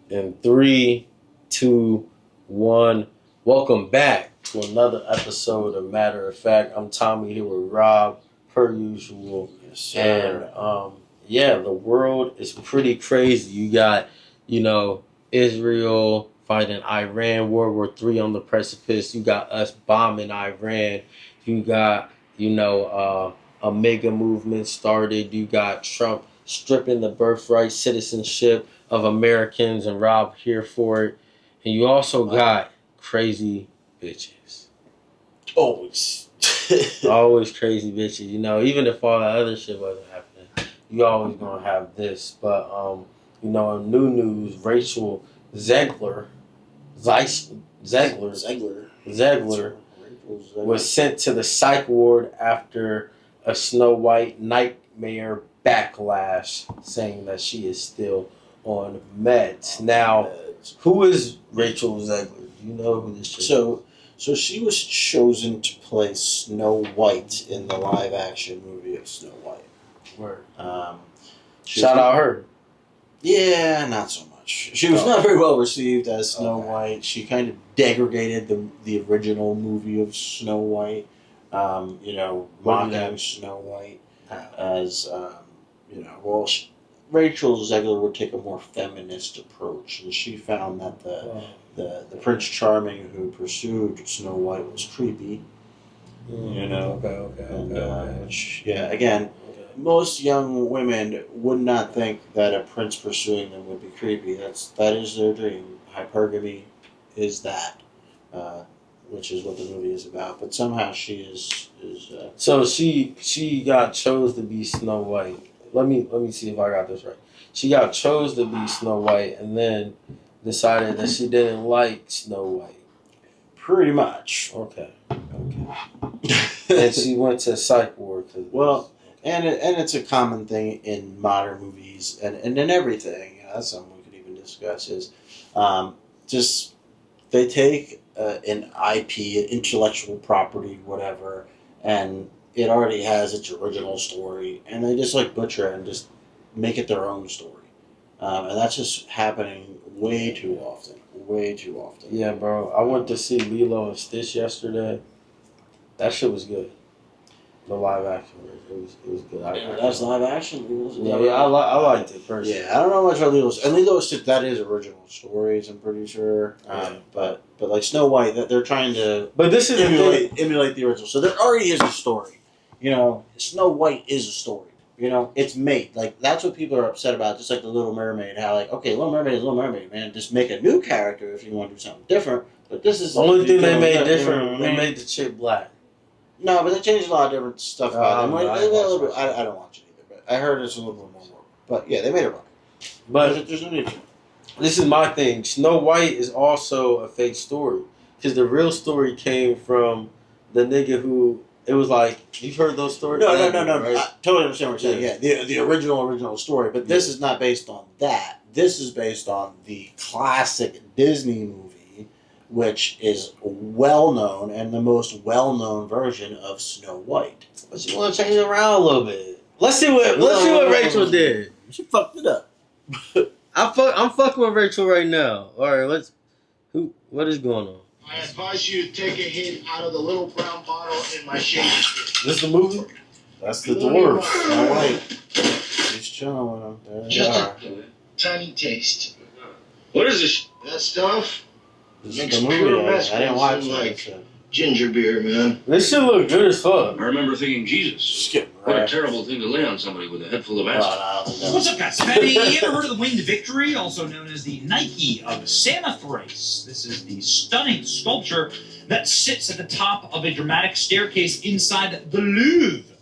In 3, 2, 1. Welcome back to another episode of Matter of Fact. I'm Tommy here with Rob, per usual. Yes, sir. And the world is pretty crazy. You got, Israel fighting Iran, World War III on the precipice. You got us bombing Iran. You got, a mega movement started. You got Trump stripping the birthright citizenship of Americans, and Rob here for it. And you also got crazy bitches. Always. Always crazy bitches. Even if all that other shit wasn't happening, you always gonna have this. But in new news, Rachel Zegler was sent to the psych ward after a Snow White nightmare backlash, saying that she is still on meds. Now, who is Rachel Zegler? Do you know who this chick is? So she was chosen to play Snow White in the live action movie of Snow White. Word. Shout out her. Yeah, not so much. She was not very well received as Snow White. She kind of degraded the original movie of Snow White. Mocking Snow White as Rachel Zegler would take a more feminist approach, and she found that the Prince Charming who pursued Snow White was creepy. Again, most young women would not think that a prince pursuing them would be creepy. That is their dream. Hypergamy is that, which is what the movie is about. But somehow she is. So she got chose to be Snow White. Let me see if I got this right. She got chose to be Snow White, and then decided that she didn't like Snow White. Pretty much. Okay. And she went to psych ward. And it's a common thing in modern movies and in everything. That's something we could even discuss. Is just they take an IP, an intellectual property, whatever, and it already has its original story, and they just butcher it and just make it their own story. And that's just happening way too often. Way too often. Yeah, bro. I went to see Lilo and Stitch yesterday. That shit was good. The live action version. It was good. That's live action. I liked it personally. Yeah, I don't know much about Lilo and Lilo and Stitch. That is original stories, I'm pretty sure. But like Snow White, that they're trying to. But this is emulate the original. So there already is a story. Snow White is a story. It's made. That's what people are upset about. Just like the Little Mermaid. How Little Mermaid is Little Mermaid, man. Just make a new character if you want to do something different. But this is the only thing they made different. They made the chick black. No, but they changed a lot of different stuff about them. I don't watch it either, but I heard it's a little bit more work. But yeah, they made it work. But there's no need to. This is my thing. Snow White is also a fake story, because the real story came from the nigga who. It was you've heard those stories? No. Right? I totally understand what you're saying. Yeah, the original story. But this is not based on that. This is based on the classic Disney movie, which is well-known and the most well-known version of Snow White. But you want to change it around a little bit. Let's see what Rachel did. She fucked it up. I'm fucking with Rachel right now. All right, what is going on? I advise you to take a hit out of the little brown bottle in my shaker. This is the movie? That's the dwarf. Snow White. He's chilling with him. Just a tiny taste. What is this? That stuff This makes is the pure movie. I mescaline didn't watch like ginger beer, man. This shit look good as fuck. I remember thinking, Jesus, Skip. what a terrible thing to lay on somebody with a head full of acid. What's up, guys? Have you ever heard of the Winged Victory, also known as the Nike of Samothrace? This is the stunning sculpture that sits at the top of a dramatic staircase inside the Louvre,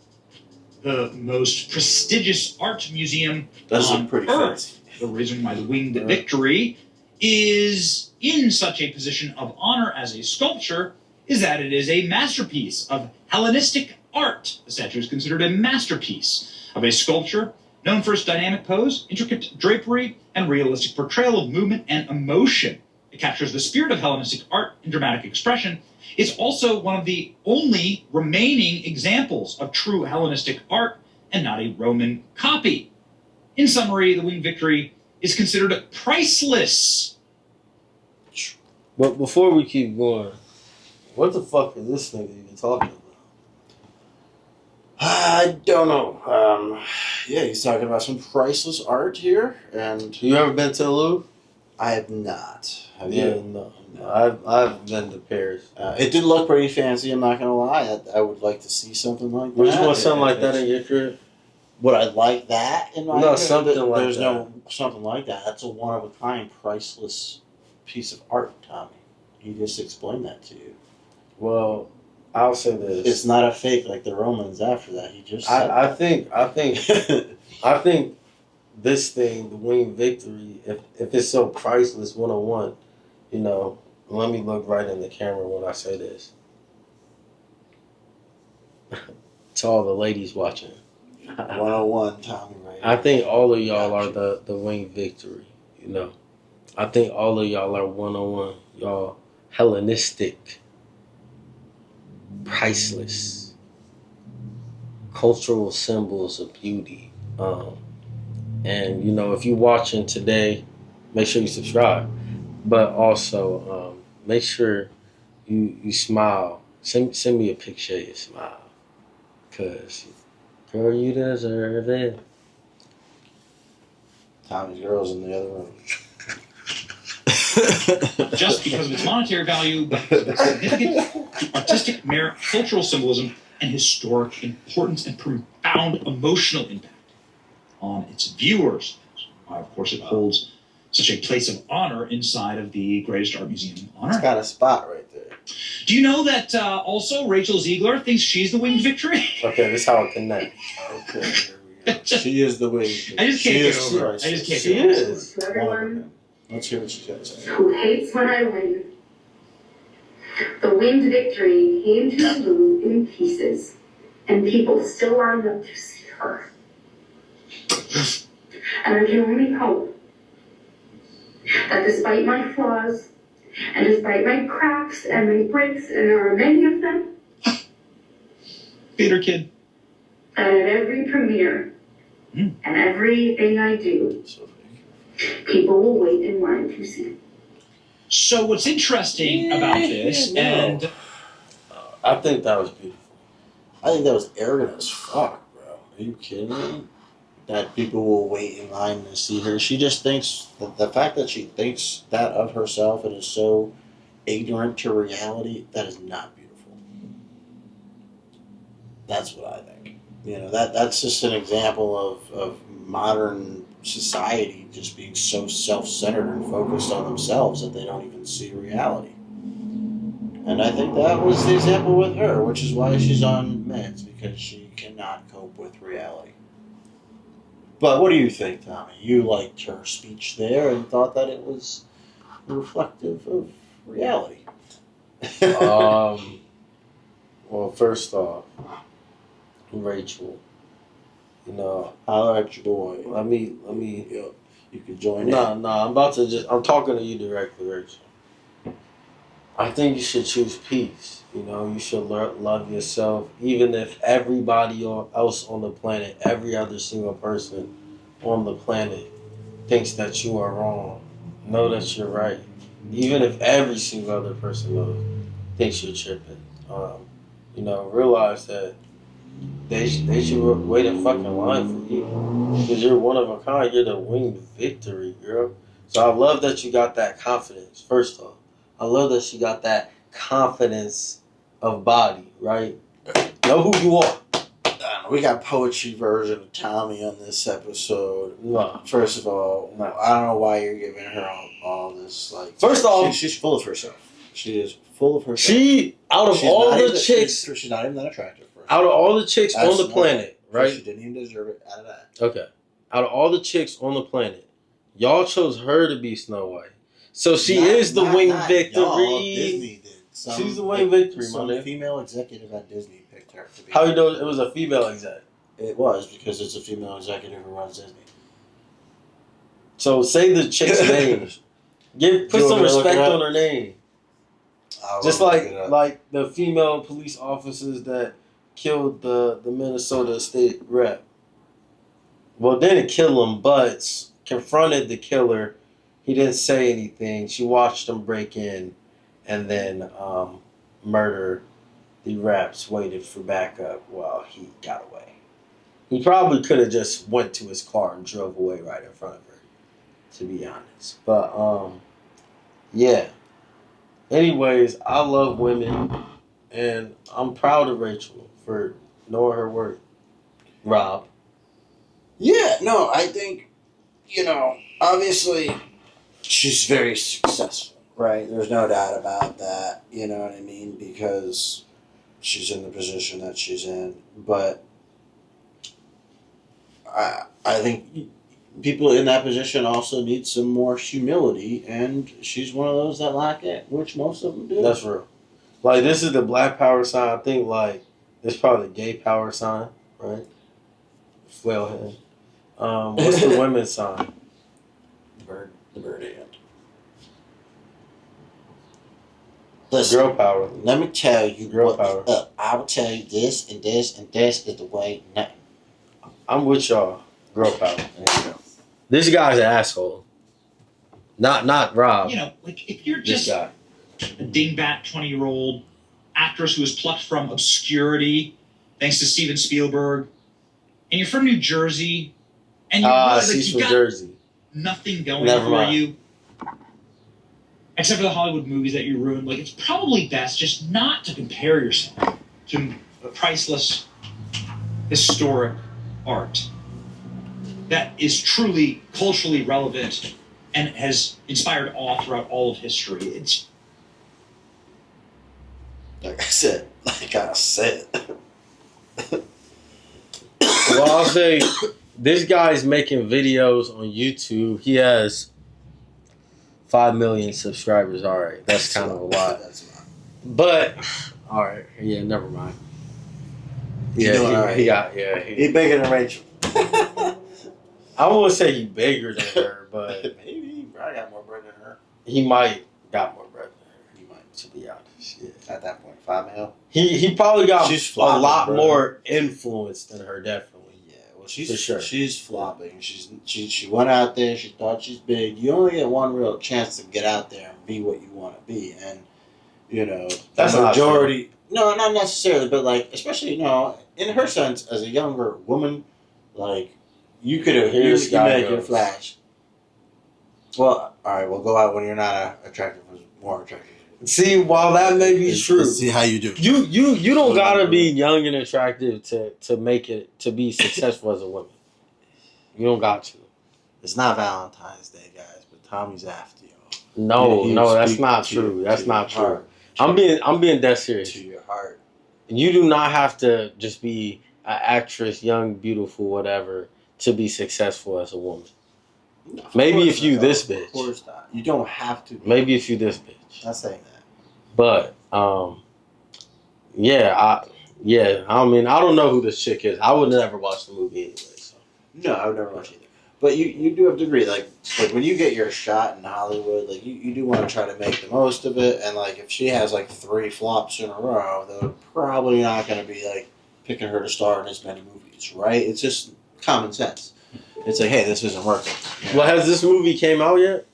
the most prestigious art museum on Earth. The reason why the Winged Victory is in such a position of honor as a sculpture is that it is a masterpiece of Hellenistic art. The statue is considered a masterpiece of a sculpture known for its dynamic pose, intricate drapery, and realistic portrayal of movement and emotion. It captures the spirit of Hellenistic art in dramatic expression. It's also one of the only remaining examples of true Hellenistic art and not a Roman copy. In summary, the Winged Victory is considered priceless. But before we keep going, what the fuck is this nigga even talking about? I don't know. Yeah, he's talking about some priceless art here, and You ever been to the Louvre? I have not. Have Yeah, you? no. I've been to Paris. It did look pretty fancy. I'm not gonna lie. I would like to see something like that. Would you want something like that in your crib? Would I like that in my? No, crib? something like There's that. no something like that. That's a one of a kind, priceless piece of art, Tommy. He just explained that to you. Well, I'll say this. It's not a fake like the Romans. After that, he just. Said I think this thing, the Winged Victory, if it's so priceless, 101, you know, let me look right in the camera when I say this. To all the ladies watching. 101, Tommy. Right. I think all of y'all are the Winged Victory, you know. I think all of y'all are 101. Y'all Hellenistic, priceless, cultural symbols of beauty. And, you know, if you're watching today, make sure you subscribe. But also, make sure you smile. Send me a picture of your smile. Because, girl, you deserve it. Tommy's girl's in the other room. Just because of its monetary value, but its significant artistic merit, cultural symbolism, and historic importance and profound emotional impact on its viewers. Why, of course, it holds such a place of honor inside of the greatest art museum on It's Earth. got a spot right there. Do you know that also Rachel Zegler thinks she's the Winged Victory? Okay, this is how it connects. Okay, here we go. She is the wing. I just can't get over it. I just can't get over it. To everyone Let's hear what she's got to say. who hates when I win. The Winged Victory came to the Louvre in pieces, and people still lined up to see her. And I can only hope that despite my flaws, and despite my cracks and my breaks, and there are many of them, Theater kid. that at every premiere and everything I do, So people will wait in line to see. So what's interesting about this, No. and I think that was beautiful. I think that was arrogant as fuck, bro. Are you kidding me? That people will wait in line to see her. She just thinks the fact that she thinks that of herself and is so ignorant to reality, that is not beautiful. That's what I think. You know, that's just an example of modern society just being so self-centered and focused on themselves that they don't even see reality. And I think that was the example with her, which is why she's on meds, because she cannot cope with reality. But what do you think, Tommy? You liked her speech there and thought that it was reflective of reality. Well, first off, Rachel, you know, Holler at your boy. let me. Yo, you can join No, in. I'm talking to you directly, Rachel. I think you should choose peace. You know, you should love yourself, even if everybody else on the planet, every other single person on the planet thinks that you are wrong. Know that you're right. Even if every single other person thinks you're tripping. You know, realize that they should wait in fucking line for you. Because you're one of a kind. You're the Winged Victory, girl. So I love that you got that confidence, first off. I love that she got that confidence of body, right? Know who you are. We got poetry version of Tommy on this episode. No. First of all, I don't know why you're giving her all this. Like, First off, she's full of herself. She is full of herself. She, out of She's all not the even- chicks, she's not even that attractive. First. out of all the chicks on the That's planet, not- right? She didn't even deserve it out of that. Okay. Out of all the chicks on the planet, y'all chose her to be Snow White. So she is the Winged Victory. Y'all, Disney did. She's the Winged Victory, my Some nigga. female executive at Disney picked her to be. How you know it was a female exec? It was because it's a female executive who runs Disney. So say the chick's name. Put You some want me to look respect it up? on her name. I'll Just look it up. like the female police officers that killed the Minnesota state rep. Well, they didn't kill him, but confronted the killer. He didn't say anything. She watched him break in and then murder. The Raps waited for backup while he got away. He probably could have just went to his car and drove away right in front of her, to be honest. But yeah. Anyways, I love women, and I'm proud of Rachel for knowing her worth. Rob. Yeah, no, I think, obviously she's very successful, right? There's no doubt about that, you know what I mean? Because she's in the position that she's in. But I think people in that position also need some more humility, and she's one of those that lack it, which most of them do. That's real. Like, this is the black power sign. I think, like, this is probably the gay power sign, right? Flail hand. What's the women's sign? The bird hand. Listen, girl power. Let me tell you Girl what's power. up. I will tell you this and this and this is the way. Nothing. I'm with y'all. Girl power. There you go. This guy's an asshole. Not Rob. Like if you're This just guy. a dingbat 20-year-old actress who was plucked from obscurity thanks to Steven Spielberg, and you're from New Jersey, and you realize she's you from got Jersey. nothing going Never for mind. you, except for the Hollywood movies that you ruined. Like, it's probably best just not to compare yourself to priceless, historic art that is truly culturally relevant and has inspired awe throughout all of history. It's Like I said. Well, I'll say this guy's making videos on YouTube. He has 5 million subscribers. All right, that's kind of a lot. That's a lot. But all right, yeah, never mind. He's doing all right. He's bigger than Rachel. I won't say he bigger than her, but Maybe he probably got more bread than her. he might got more bread than her. He might. To be honest, yeah. At that point, 5 mil. He probably got She's a flopping, lot bro. more influence than her, definitely. Yeah, well, she's For sure. She's flopping. She went out there. She thought she's big. You only get one real chance to get out there and be what you want to be, and That's the not majority. No, not necessarily, but like especially in her sense as a younger woman, like you could have Here you this guy made your goes. flash. Well, all right. Well, go out when you're not attractive. More attractive. See, while that may be true, See how you do. you don't gotta be young and attractive to make it to be successful as a woman. You don't got to. It's not Valentine's Day, guys, but Tommy's after you. No, that's not true. That's not true. I'm being dead serious. To your heart. You do not have to just be an actress, young, beautiful, whatever, to be successful as a woman. No, of Maybe course if you not. this Of bitch. course not. You don't have to. Maybe if you this bitch. Not saying that. But I mean, I don't know who this chick is. I would never watch the movie anyway. So No, I would never watch either. But you do have to agree, like when you get your shot in Hollywood, like you do want to try to make the most of it. And like if she has like 3 flops in a row, they're probably not going to be like picking her to star in as many movies, right? It's just common sense. It's like, hey, this isn't working. well, has this movie came out yet?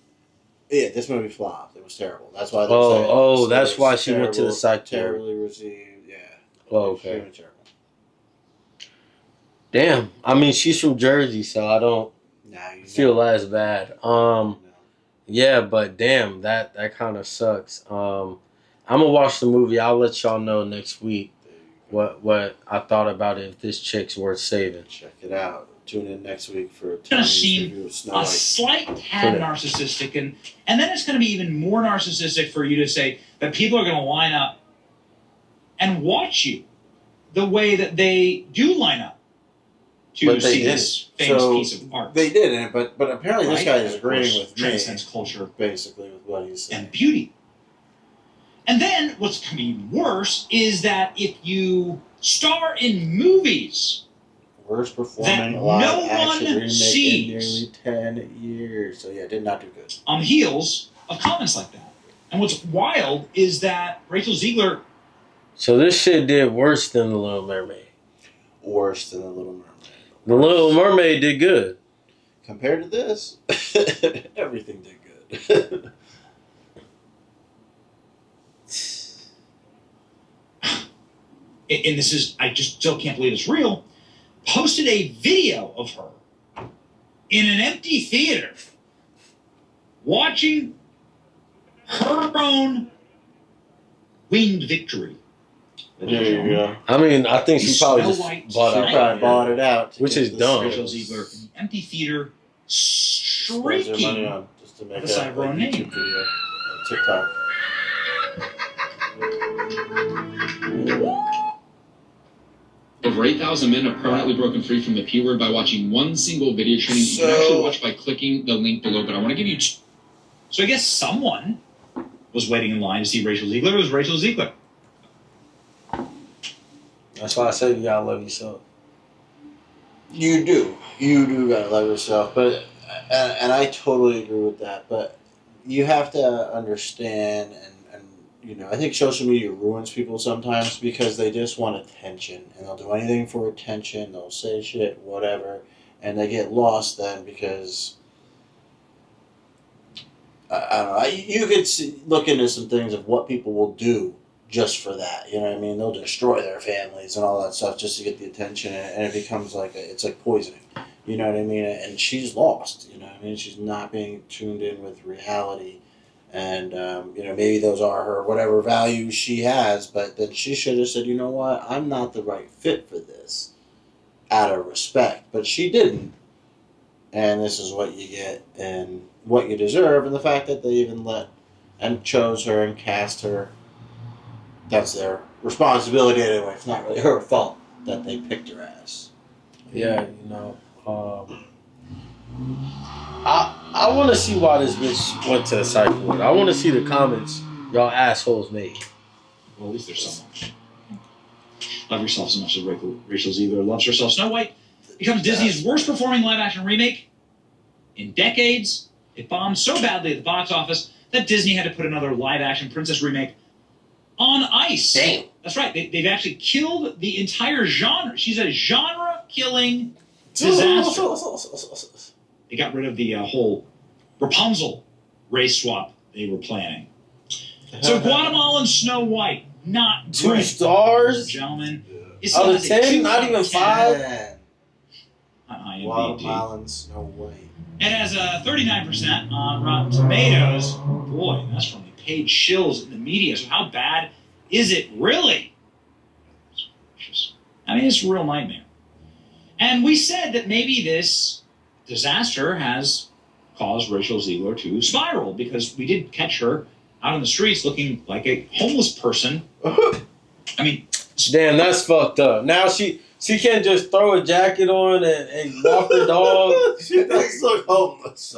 Yeah, this movie flopped. It was terrible. That's why. That's why she went to the psych ward. Terribly received. Yeah. Oh, okay. Extremely terrible. Damn. I mean, she's from Jersey, so I don't feel as bad. Yeah, but damn, that kind of sucks. I'm gonna watch the movie. I'll let y'all know next week what I thought about it. If this chick's worth saving. Check it out. Tune in next week for going to Tommy's seem review of Snow a White. slight tad narcissistic, and then it's going to be even more narcissistic for you to say that people are going to line up and watch you the way that they do line up to But they see did. this famous So, piece of art. They did, but apparently this Right? guy is Of course, agreeing with me, transcends culture basically, with what he's saying. and beauty. And then what's going to be even worse is that if you star in movies Worst performing that live no action one remake sees. in nearly 10 years. So yeah, did not do good. on the heels of comments like that. And what's wild is that Rachel Zegler, So this shit did worse than The Little Mermaid. Worse than The Little Mermaid. The Little Mermaid did good. compared to this, everything did good. And this is, I just still can't believe it's real, posted a video of her in an empty theater watching her own winged victory. There you go. I mean, I think she probably just bought She probably bought it out. Which is dumb. Rachel Zegler in the empty theater Spends their money shrieking. on just to make the side a of her own YouTube name. video on TikTok. Over 8,000 men have permanently broken free from the P word by watching one single video training. You can actually watch by clicking the link below, but I want to give you... So I guess someone was waiting in line to see Rachel Zegler. It was Rachel Zegler. That's why I said you gotta love yourself. You do gotta love yourself, but and I totally agree with that. But you have to understand, and you know, I think social media ruins people sometimes because they just want attention, and they'll do anything for attention. They'll say shit, whatever, and they get lost then because I don't know. You could look into some things of what people will do just for that, you know what I mean? They'll destroy their families and all that stuff just to get the attention, and it becomes like it's like poisoning, you know what I mean? And she's lost, you know what I mean? She's not being tuned in with reality, and you know, maybe those are her whatever values she has, but then she should have said, you know what, I'm not the right fit for this, out of respect, but she didn't, and this is what you get and what you deserve, and the fact that they even let and chose her and cast her. That's their responsibility anyway. It's not really her fault that they picked her as. Yeah, you know. I want to see why this bitch went to the psych ward. I want to see the comments y'all assholes made. Well, at least there's someone. Love yourself so much as Rachel Zegler loves herself. Snow White becomes Disney's worst performing live action remake in decades. It bombed so badly at the box office that Disney had to put another live action princess remake on ice. Damn. That's right. They've actually killed the entire genre. She's a genre-killing disaster. They got rid of the whole Rapunzel race swap they were planning. So Guatemalan Snow White, not 2 great. stars? Gentlemen. Out of 10? Not even 5? On IMDb. Guatemalan Snow White. It has a 39% on Rotten Tomatoes. Boy, that's from the paid shills in the media. So how bad is it really? I mean, it's a real nightmare. And we said that maybe this disaster has caused Rachel Zegler to spiral because we did catch her out on the streets looking like a homeless person. I mean, damn, that's fucked up. Now she can't just throw a jacket on and walk her dog. She does look homeless.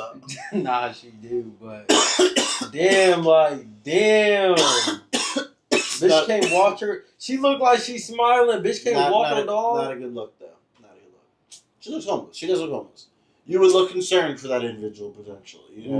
Nah, she do, but damn. Bitch can't walk her. She look like she's smiling. Bitch can't walk her dog. Not a good look, though. Not a good look. She looks homeless. She does look homeless. You would look concerned for that individual potentially. You know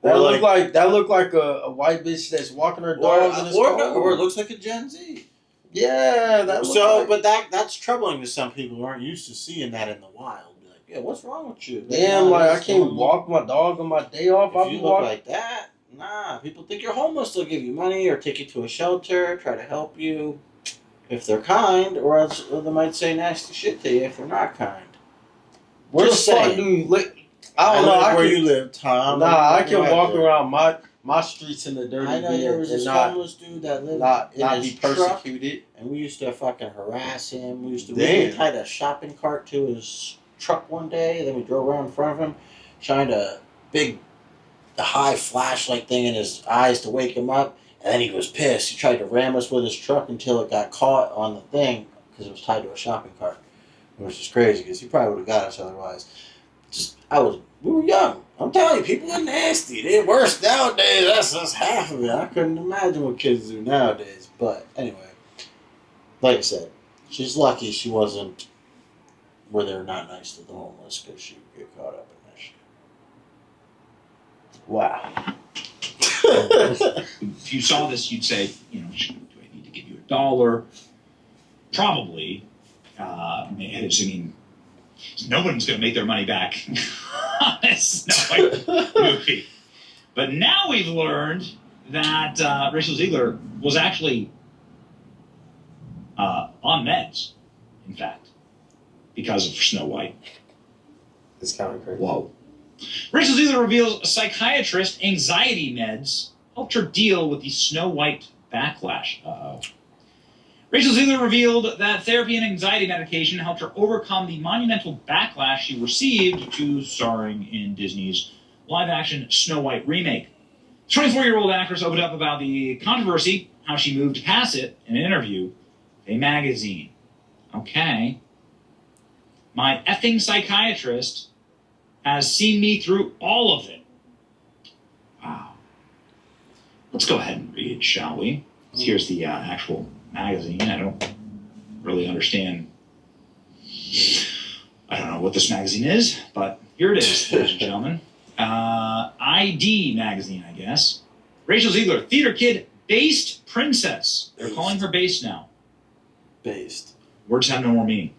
what I mean? That look like a white bitch that's walking her dog in a or it looks like a Gen Z. Yeah, but that's troubling to some people who aren't used to seeing that in the wild. Be like, yeah, what's wrong with you? Damn, like I can't walk my dog on my day off. If you look like that, nah. People think you're homeless. They'll give you money or take you to a shelter, try to help you if they're kind, or else they might say nasty shit to you if they're not kind. Where the fuck do you live? I don't know where you live, Tom. Nah, I can walk around my streets in the dirty I know there was this homeless dude that lived in his persecuted, and we used to fucking harass him. We tied a shopping cart to his truck one day, and then we drove around in front of him, shined a big, high flashlight thing in his eyes to wake him up, and then he was pissed. He tried to ram us with his truck until it got caught on the thing because it was tied to a shopping cart, which is crazy because he probably would have got us otherwise. We were young. I'm telling you, people are nasty. They're worse nowadays. That's just half of it. I couldn't imagine what kids do nowadays. But anyway, like I said, she's lucky she wasn't where they're not nice to the homeless because she would get caught up in that shit. Wow. if you saw this, you'd say, do I need to give you $1? Probably. No one's going to make their money back on this Snow White movie. But now we've learned that Rachel Zegler was actually on meds, in fact, because of Snow White. It's kind of crazy. Whoa. Rachel Zegler reveals a psychiatrist anxiety meds helped her deal with the Snow White backlash. Uh-oh. Rachel Zegler revealed that therapy and anxiety medication helped her overcome the monumental backlash she received to starring in Disney's live-action Snow White remake. The 24-year-old actress opened up about the controversy, how she moved past it in an interview with a magazine. Okay. My effing psychiatrist has seen me through all of it. Wow. Let's go ahead and read it, shall we? Here's the actual magazine. I don't really understand. I don't know what this magazine is, but here it is, ladies and gentlemen. ID magazine, I guess. Rachel Zegler, theater kid, based princess. They're calling her based now. Based. Words have no more meaning.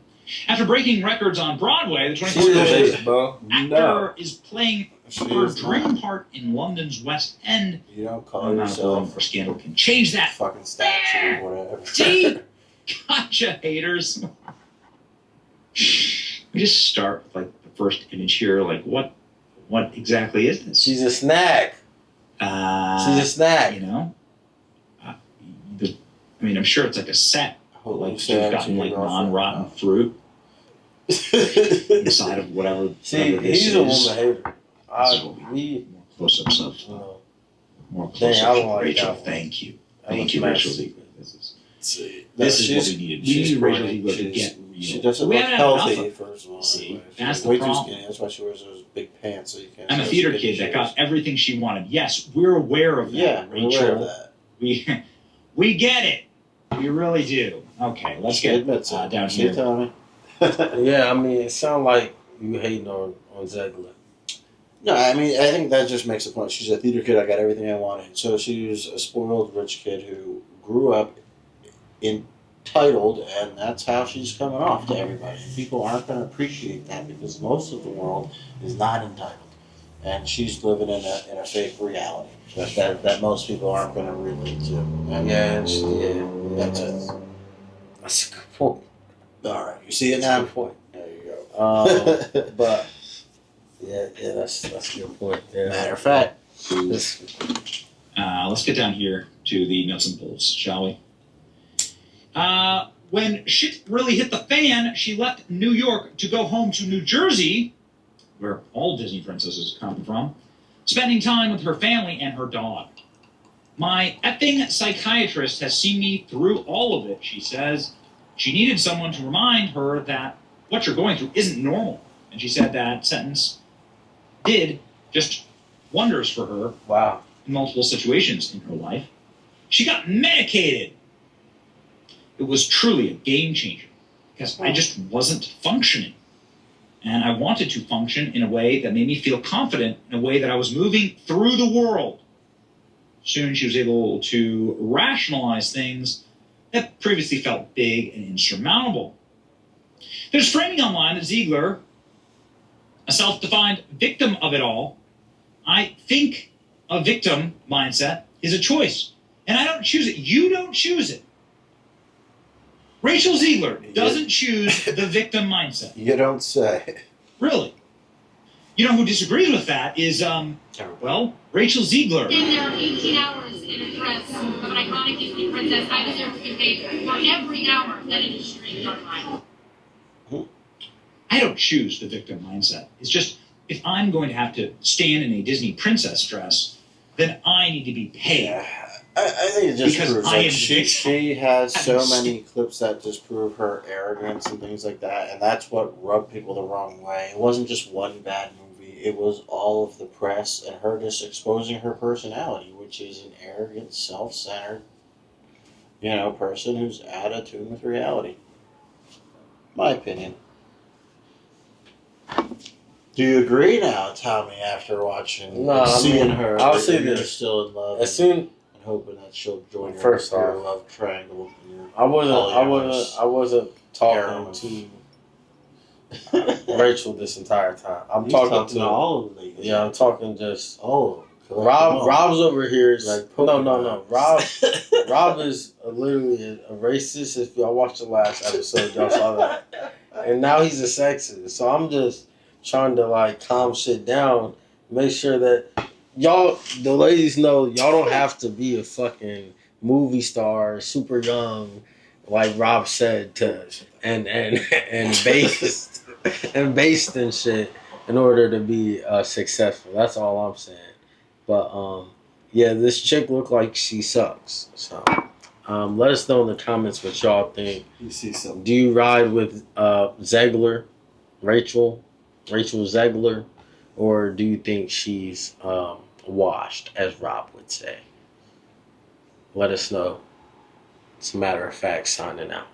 After breaking records on Broadway, the 24-year-old actor is playing her dream part in London's West End. You don't call yourself or scandal can change that. Fucking statue or whatever. See? Gotcha, haters. We just start with, like, the first image here. Like, what exactly is this? She's a snack. She's a snack. You know? I'm sure it's like a set. Like she's gotten like non-rotten fruit inside of whatever. See, he's a woman hater. More close-ups of more close-ups of Rachel. Thank you, Rachel Zegler. This is what we needed. We needed Rachel Zegler to get real. She doesn't look healthy, first of all. See, that's the problem. That's why she wears those big pants. So you can't. I'm a theater kid that got everything she wanted. Yes, we're aware of that. Yeah, Rachel. we're aware of that. We get it. We really do. Okay, let's get down here. Yeah, I mean, it sounds like you hating on Zegler. No, I mean, I think that just makes a point. She's a theater kid. I got everything I wanted. So she was a spoiled rich kid who grew up entitled, and that's how she's coming off to everybody. People aren't going to appreciate that because most of the world is not entitled, and she's living in a fake reality that most people aren't going to relate to. And that's it. That's a good point. All right, you see it now. Good point. There you go. But yeah, that's a good point. Yeah. Matter of fact, let's get down here to the nuts and bolts, shall we? When shit really hit the fan, she left New York to go home to New Jersey, where all Disney princesses come from, spending time with her family and her dog. My effing psychiatrist has seen me through all of it, she says. She needed someone to remind her that what you're going through isn't normal. And she said that sentence did just wonders for her. Wow. In multiple situations in her life. She got medicated. It was truly a game changer because I just wasn't functioning. And I wanted to function in a way that made me feel confident, in a way that I was moving through the world. Soon she was able to rationalize things that previously felt big and insurmountable. There's framing online that Zegler, a self-defined victim of it all, I think a victim mindset is a choice. And I don't choose it. You don't choose it. Rachel Zegler doesn't choose the victim mindset. You don't say. Really. You know who disagrees with that is, Rachel Zegler. Staying there 18 hours in a dress of an iconic Disney princess, I deserve to be paid for every hour that it is streamed online. I don't choose the victim mindset. It's just, if I'm going to have to stand in a Disney princess dress, then I need to be paid. Yeah. I think it just proves like she has so many clips that just prove her arrogance and things like that, and that's what rubbed people the wrong way. It wasn't just one bad movie; it was all of the press and her just exposing her personality, which is an arrogant, self-centered, person who's out of tune with reality. My opinion. Do you agree now, Tommy? After watching, seeing her, I'll say this: you're still in love. Hoping that she'll join your love triangle. I wasn't talking to Rachel this entire time. I'm He's talking to all of the ladies. Yeah, I'm talking just. Oh, Rob's over here. Is, Like no. Rob is literally a racist. If y'all watched the last episode, y'all saw that. And now he's a sexist. So I'm just trying to like calm shit down, make sure that y'all, the ladies, know y'all don't have to be a fucking movie star, super young, like Rob said, to and based and shit in order to be successful. That's all I'm saying. But yeah, this chick looked like she sucks. So let us know in the comments what y'all think. You see something? Do you ride with Zegler, Rachel Zegler, or do you think she's washed, as Rob would say? Let us know. It's a matter of fact signing out.